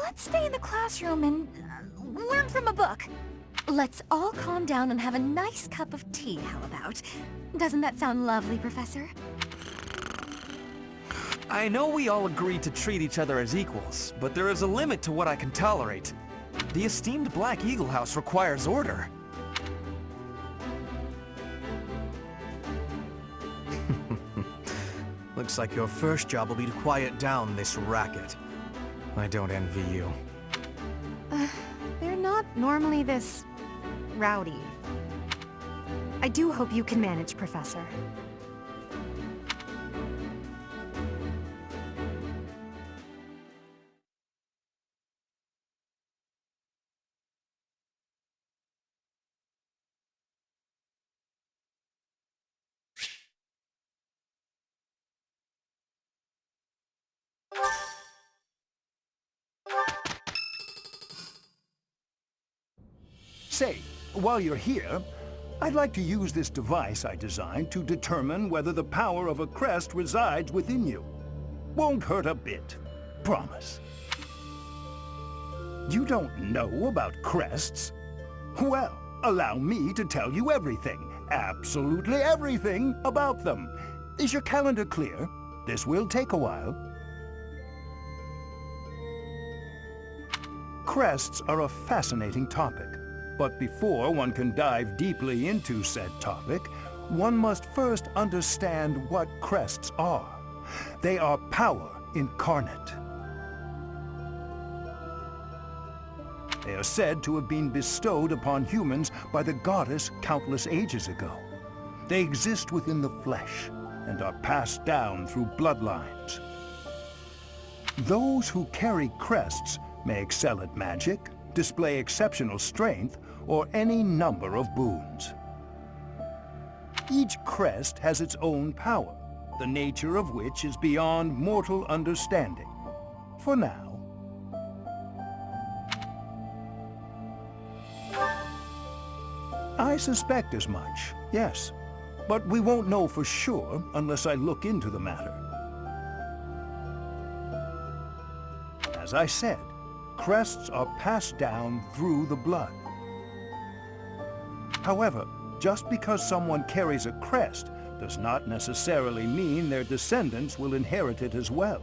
Let's stay in the classroom and learn from a book. Let's all calm down and have a nice cup of tea, how about? Doesn't that sound lovely, Professor? I know we all agree to treat each other as equals, but there is a limit to what I can tolerate. The esteemed Black Eagle House requires order. Looks like your first job will be to quiet down this racket. I don't envy you. They're not normally this rowdy. I do hope you can manage, Professor. Say, while you're here, I'd like to use this device I designed to determine whether the power of a crest resides within you. Won't hurt a bit. Promise. You don't know about crests? Well, allow me to tell you everything, absolutely everything about them. Is your calendar clear? This will take a while. Crests are a fascinating topic, but before one can dive deeply into said topic, one must first understand what crests are. They are power incarnate. They are said to have been bestowed upon humans by the goddess countless ages ago. They exist within the flesh and are passed down through bloodlines. Those who carry crests may excel at magic, display exceptional strength, or any number of boons. Each crest has its own power, the nature of which is beyond mortal understanding. For now. I suspect as much, yes. But we won't know for sure unless I look into the matter. As I said, crests are passed down through the blood. However, just because someone carries a crest does not necessarily mean their descendants will inherit it as well.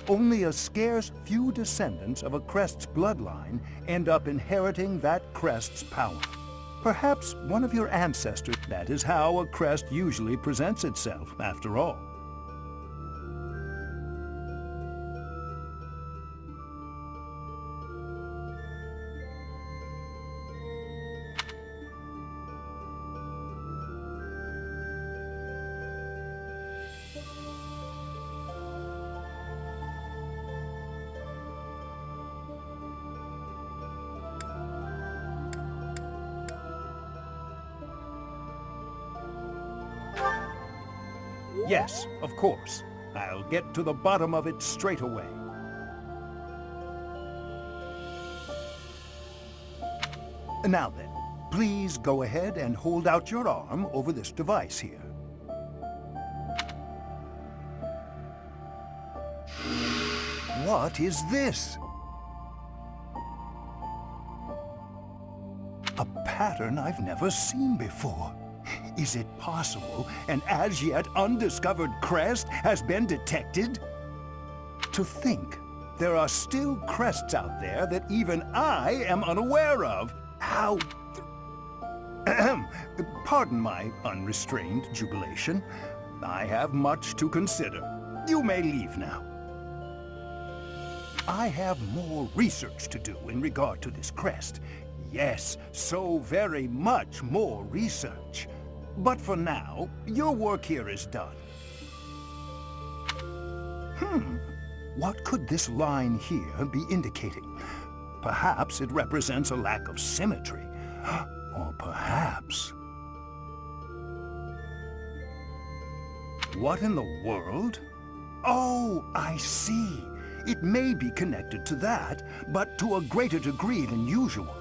Only a scarce few descendants of a crest's bloodline end up inheriting that crest's power. Perhaps one of your ancestors. That is how a crest usually presents itself, after all. Yes, of course. I'll get to the bottom of it straight away. Now then, please go ahead and hold out your arm over this device here. What is this? A pattern I've never seen before. Is it possible an as yet undiscovered crest has been detected? To think there are still crests out there that even I am unaware of. How... Pardon my unrestrained jubilation. I have much to consider. You may leave now. I have more research to do in regard to this crest. Yes, so very much more research. But for now, your work here is done. What could this line here be indicating? Perhaps it represents a lack of symmetry. Or perhaps... What in the world? Oh, I see. It may be connected to that, but to a greater degree than usual.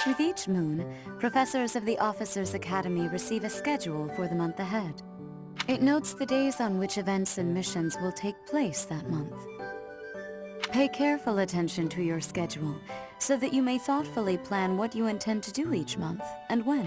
With each moon, professors of the Officers' Academy receive a schedule for the month ahead. It notes the days on which events and missions will take place that month. Pay careful attention to your schedule, so that you may thoughtfully plan what you intend to do each month, and when.